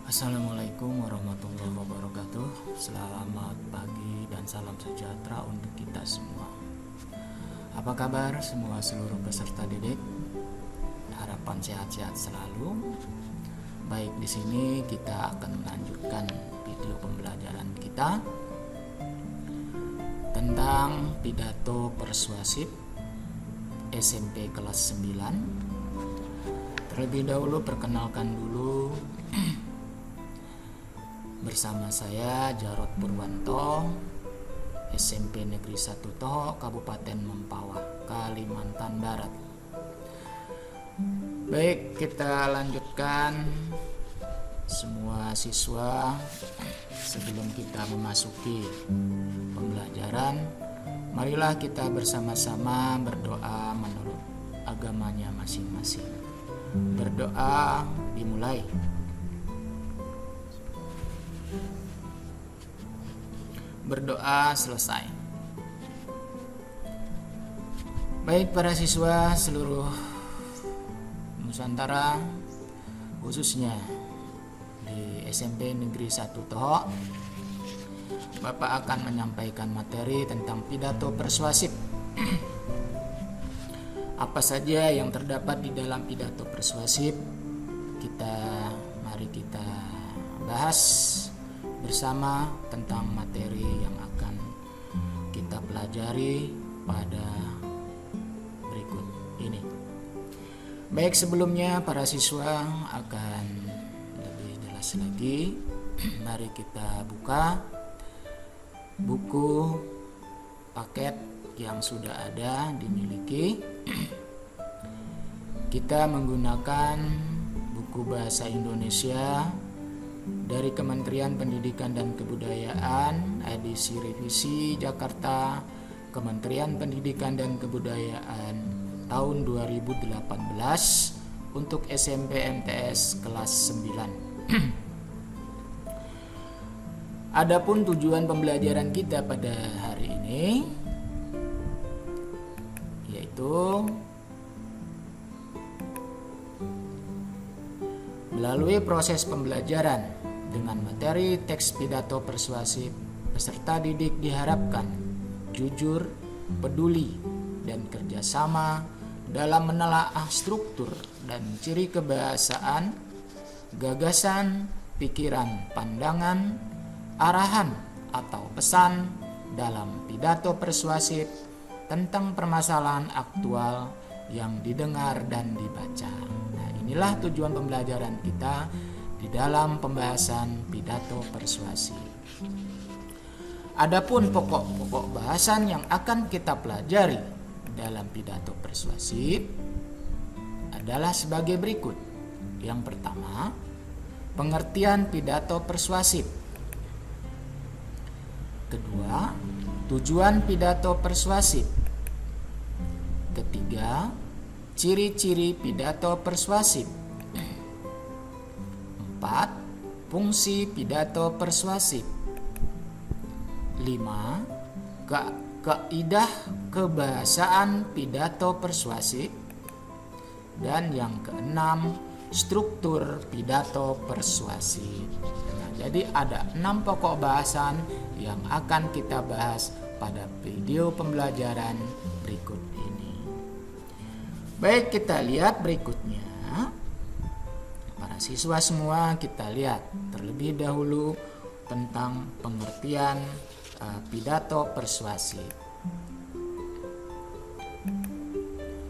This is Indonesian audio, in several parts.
Assalamualaikum warahmatullahi wabarakatuh. Selamat pagi dan salam sejahtera untuk kita semua. Apa kabar semua seluruh peserta didik? Harapan sehat-sehat selalu. Baik, di sini kita akan melanjutkan video pembelajaran kita tentang pidato persuasif SMP kelas 9. Terlebih dahulu perkenalkan dulu bersama saya Jarod Purwanto, SMP Negeri 1 Toho, Kabupaten Mempawah, Kalimantan Barat. Baik, kita lanjutkan semua siswa. Sebelum kita memasuki pembelajaran, marilah kita bersama-sama berdoa menurut agamanya masing-masing. Berdoa dimulai. Berdoa selesai. Baik para siswa seluruh Nusantara, khususnya di SMP Negeri 1 Toho, Bapak akan menyampaikan materi tentang pidato persuasif. Apa saja yang terdapat di dalam pidato persuasif? Mari kita bahas bersama tentang materi yang akan kita pelajari pada berikut ini. Baik, sebelumnya para siswa akan lebih jelas lagi. Mari kita buka buku paket yang sudah ada dimiliki. Kita menggunakan buku bahasa Indonesia dari Kementerian Pendidikan dan Kebudayaan, edisi revisi Jakarta, Kementerian Pendidikan dan Kebudayaan tahun 2018 untuk SMP MTS kelas 9. Adapun tujuan pembelajaran kita pada hari ini yaitu melalui proses pembelajaran dengan materi teks pidato persuasif, peserta didik diharapkan jujur, peduli, dan kerjasama dalam menelaah struktur dan ciri kebahasaan, gagasan, pikiran, pandangan, arahan, atau pesan dalam pidato persuasif tentang permasalahan aktual yang didengar dan dibaca. Nah, inilah tujuan pembelajaran kita di dalam pembahasan pidato persuasif. Adapun pokok-pokok bahasan yang akan kita pelajari dalam pidato persuasif adalah sebagai berikut. Yang pertama, pengertian pidato persuasif. Kedua, tujuan pidato persuasif. Ketiga, ciri-ciri pidato persuasif. 4. Fungsi pidato persuasif. 5. Kaidah kebahasaan pidato persuasif. Dan yang keenam, struktur pidato persuasif. Nah, jadi ada 6 pokok bahasan yang akan kita bahas pada video pembelajaran berikut ini. Baik, kita lihat berikutnya. Para siswa semua, kita lihat terlebih dahulu tentang pengertian pidato persuasif.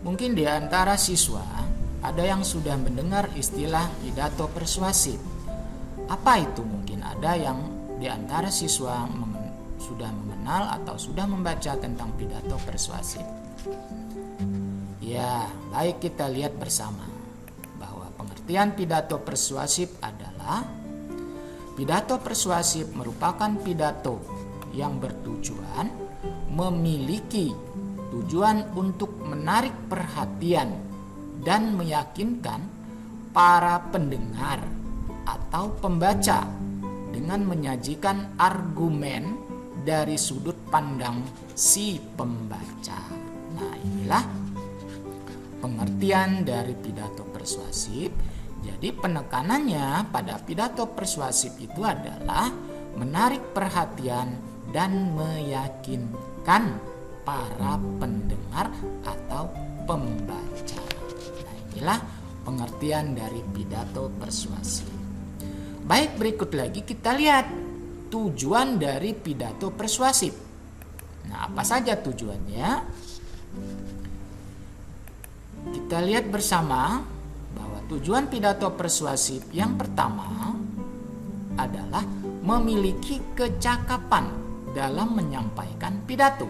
Mungkin di antara siswa ada yang sudah mendengar istilah pidato persuasif. Apa itu? Mungkin ada yang di antara siswa sudah mengenal atau sudah membaca tentang pidato persuasif. Ya, baik, kita lihat bersama bahwa pengertian pidato persuasif adalah pidato persuasif merupakan pidato yang bertujuan memiliki tujuan untuk menarik perhatian dan meyakinkan para pendengar atau pembaca dengan menyajikan argumen dari sudut pandang si pembaca. Nah, inilah pengertian dari pidato persuasif Jadi penekanannya pada pidato persuasif itu adalah menarik perhatian dan meyakinkan para pendengar atau pembaca. Nah, inilah pengertian dari pidato persuasif. Baik, berikut lagi kita lihat tujuan dari pidato persuasif. Nah, apa saja tujuannya? Kita lihat bersama bahwa tujuan pidato persuasif yang pertama adalah memiliki kecakapan dalam menyampaikan pidato.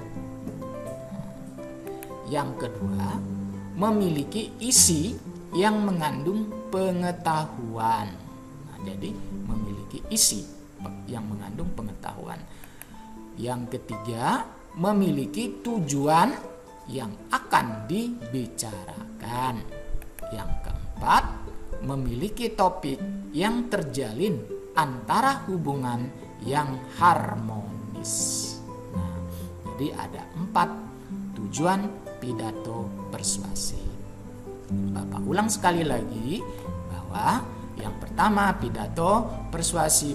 Yang kedua, memiliki isi yang mengandung pengetahuan. Nah, jadi memiliki isi yang mengandung pengetahuan. Yang ketiga, memiliki tujuan yang akan dibicarakan. Yang keempat, memiliki topik yang terjalin antara hubungan yang harmonis. Nah, jadi ada 4 tujuan pidato persuasif. Bapak ulang sekali lagi bahwa yang pertama pidato persuasif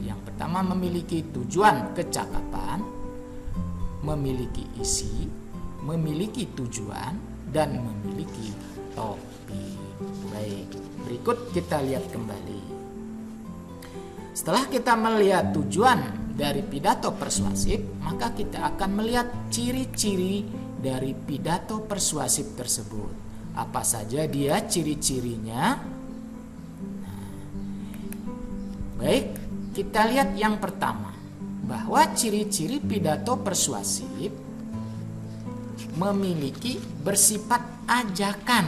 yang pertama memiliki tujuan kecakapan, memiliki isi, memiliki tujuan, dan memiliki topik. Baik, berikut kita lihat kembali. Setelah kita melihat tujuan dari pidato persuasif, maka kita akan melihat ciri-ciri dari pidato persuasif tersebut. Apa saja dia ciri-cirinya? Baik, kita lihat yang pertama, bahwa ciri-ciri pidato persuasif memiliki bersifat ajakan,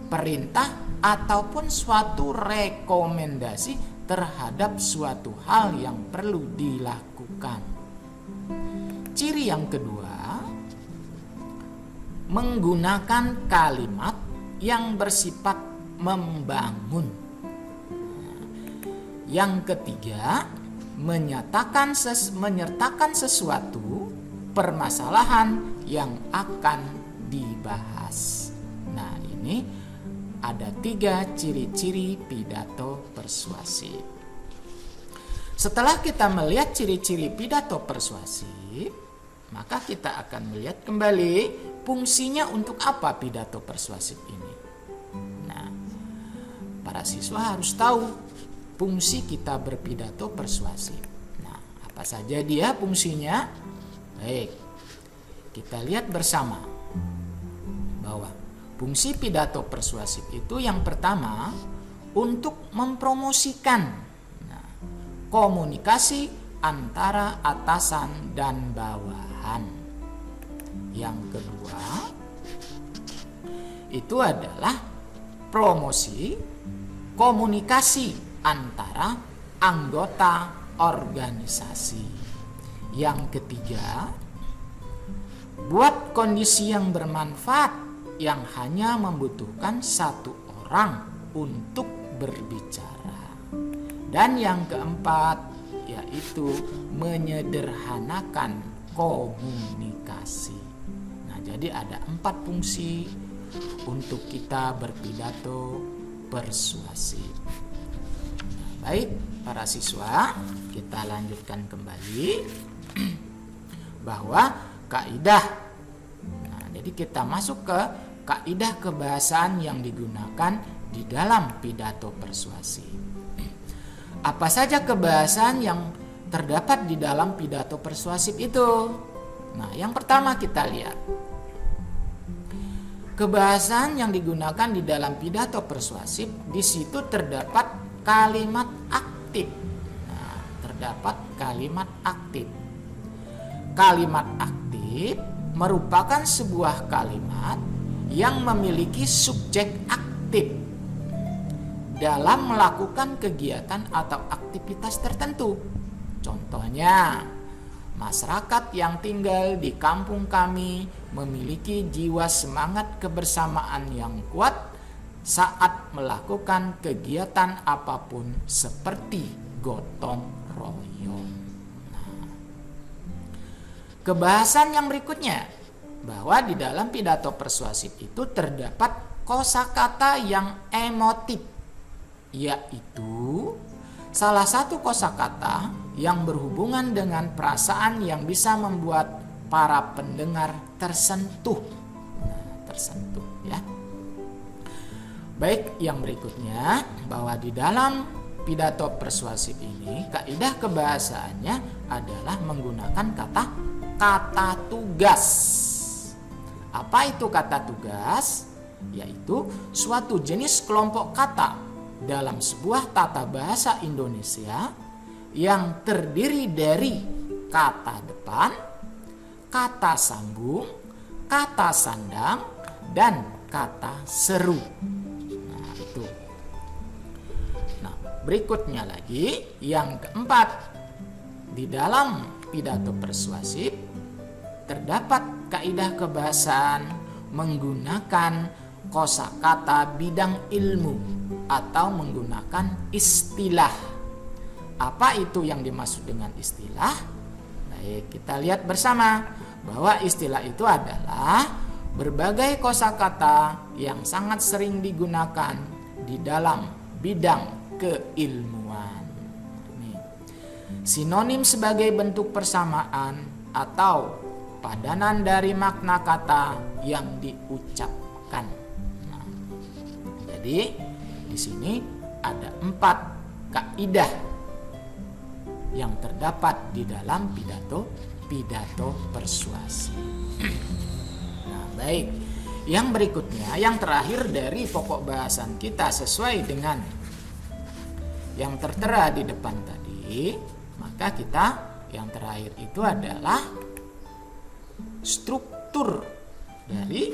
perintah, ataupun suatu rekomendasi terhadap suatu hal yang perlu dilakukan. Ciri yang kedua, menggunakan kalimat yang bersifat membangun. Yang ketiga, menyertakan sesuatu permasalahan yang akan dibahas. Nah, ini ada 3 ciri-ciri pidato persuasif. Setelah kita melihat ciri-ciri pidato persuasif, maka kita akan melihat kembali fungsinya untuk apa pidato persuasif ini. Nah, para siswa harus tahu fungsi kita berpidato persuasif. Nah, apa saja dia fungsinya? Baik, kita lihat bersama bahwa fungsi pidato persuasif itu yang pertama untuk mempromosikan komunikasi antara atasan dan bawahan. Yang kedua itu adalah promosi komunikasi antara anggota organisasi. Yang ketiga, buat kondisi yang bermanfaat yang hanya membutuhkan satu orang untuk berbicara. Dan yang keempat, yaitu menyederhanakan komunikasi. Nah, jadi ada 4 fungsi untuk kita berpidato persuasif. Baik, para siswa, kita lanjutkan kembali bahwa kaidah. Nah, jadi kita masuk ke kaidah kebahasaan yang digunakan di dalam pidato persuasif. Apa saja kebahasaan yang terdapat di dalam pidato persuasif itu? Nah, yang pertama kita lihat. Kebahasaan yang digunakan di dalam pidato persuasif, di situ terdapat kalimat aktif. Nah, terdapat kalimat aktif. Kalimat aktif merupakan sebuah kalimat yang memiliki subjek aktif dalam melakukan kegiatan atau aktivitas tertentu. Contohnya, masyarakat yang tinggal di kampung kami memiliki jiwa semangat kebersamaan yang kuat saat melakukan kegiatan apapun seperti gotong royong. Nah, kebahasan yang berikutnya, bahwa di dalam pidato persuasif itu terdapat kosakata yang emotif, yaitu salah satu kosakata yang berhubungan dengan perasaan yang bisa membuat para pendengar tersentuh. Tersentuh ya. Baik, yang berikutnya bahwa di dalam pidato persuasif ini kaidah kebahasaannya adalah menggunakan kata tugas. Apa itu kata tugas? Yaitu suatu jenis kelompok kata dalam sebuah tata bahasa Indonesia yang terdiri dari kata depan, kata sambung, kata sandang, dan kata seru. Nah, itu. Nah, berikutnya lagi yang keempat, di dalam pidato persuasif terdapat kaidah kebahasaan menggunakan kosakata bidang ilmu atau menggunakan istilah. Apa itu yang dimaksud dengan istilah? Baik, kita lihat bersama bahwa istilah itu adalah berbagai kosakata yang sangat sering digunakan di dalam bidang keilmuan. Sinonim sebagai bentuk persamaan atau padanan dari makna kata yang diucapkan. Nah, jadi di sini ada 4 kaidah yang terdapat di dalam pidato persuasi. Nah, baik. Yang berikutnya, yang terakhir dari pokok bahasan kita sesuai dengan yang tertera di depan tadi, maka kita yang terakhir itu adalah struktur dari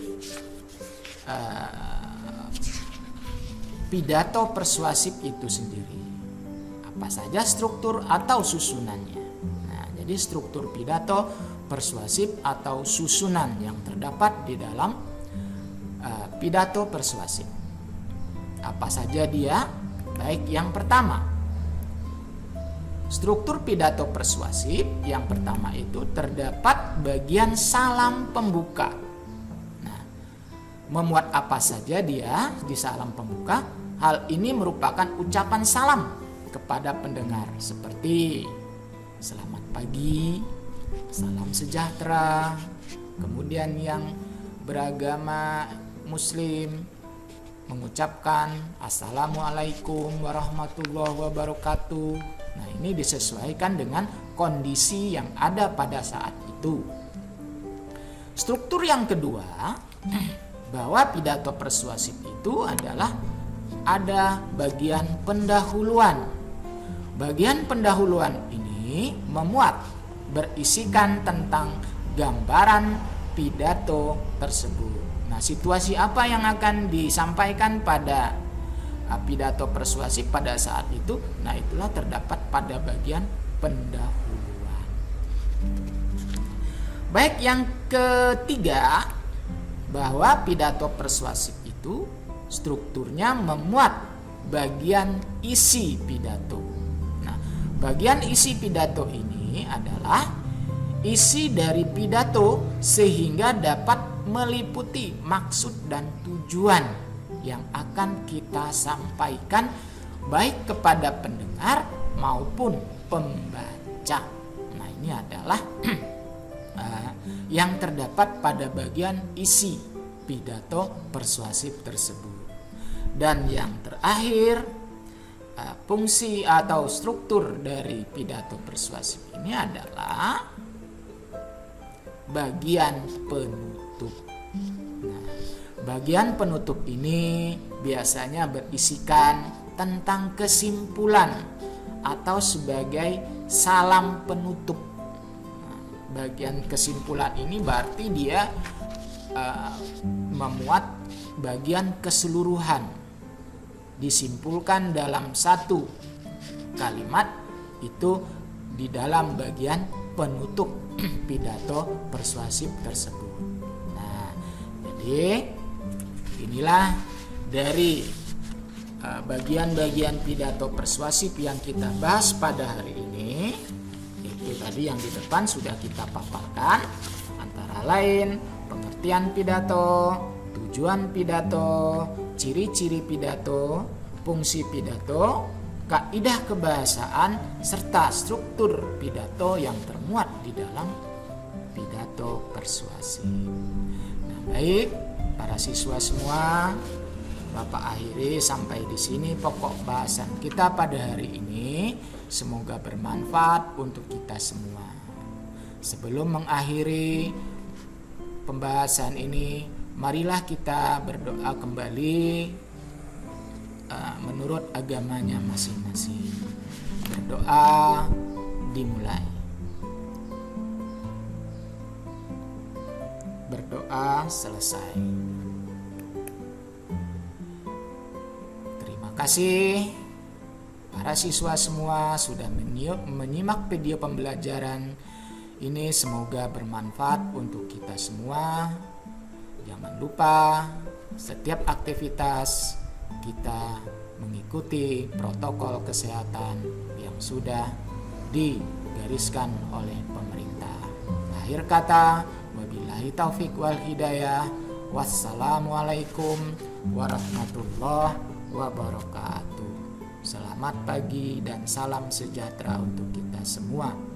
pidato persuasif itu sendiri. Apa saja struktur atau susunannya. Nah, jadi struktur pidato persuasif atau susunan yang terdapat di dalam pidato persuasif. Apa saja dia? Baik, yang pertama, struktur pidato persuasif yang pertama itu terdapat bagian salam pembuka. Nah, memuat apa saja dia di salam pembuka? Hal ini merupakan ucapan salam kepada pendengar seperti selamat pagi, salam sejahtera, kemudian yang beragama muslim mengucapkan assalamualaikum warahmatullahi wabarakatuh. Nah, ini disesuaikan dengan kondisi yang ada pada saat itu. Struktur yang kedua, bahwa pidato persuasif itu adalah ada bagian pendahuluan. Bagian pendahuluan ini memuat berisikan tentang gambaran pidato tersebut. Nah, situasi apa yang akan disampaikan pada pidato persuasif pada saat itu? Nah, itulah terdapat pada bagian pendahuluan. Baik, yang ketiga, bahwa pidato persuasif itu strukturnya memuat bagian isi pidato. Nah, bagian isi pidato ini adalah isi dari pidato sehingga dapat meliputi maksud dan tujuan yang akan kita sampaikan baik kepada pendengar maupun pembaca. Nah, ini adalah yang terdapat pada bagian isi pidato persuasif tersebut. Dan yang terakhir, fungsi atau struktur dari pidato persuasif ini adalah bagian penutup. Nah, bagian penutup ini biasanya berisikan tentang kesimpulan atau sebagai salam penutup. Nah, bagian kesimpulan ini berarti dia memuat bagian keseluruhan, disimpulkan dalam satu kalimat itu di dalam bagian penutup pidato persuasif tersebut. Nah, jadi inilah dari bagian-bagian pidato persuasif yang kita bahas pada hari ini. Itu tadi yang di depan sudah kita paparkan, antara lain pengertian pidato, tujuan pidato, ciri-ciri pidato, fungsi pidato, kaidah kebahasaan, serta struktur pidato yang termuat di dalam pidato persuasi. Nah, baik para siswa semua, Bapak akhiri sampai di sini pokok bahasan kita pada hari ini. Semoga bermanfaat untuk kita semua. Sebelum mengakhiri pembahasan ini, marilah kita berdoa kembali menurut agamanya masing-masing. Berdoa dimulai. Berdoa selesai. Terima kasih para siswa semua sudah menyimak video pembelajaran ini. Semoga bermanfaat untuk kita semua. Jangan lupa setiap aktivitas kita mengikuti protokol kesehatan yang sudah digariskan oleh pemerintah. Akhir kata, wabillahi taufik wal hidayah. Wassalamualaikum warahmatullahi wabarakatuh. Selamat pagi dan salam sejahtera untuk kita semua.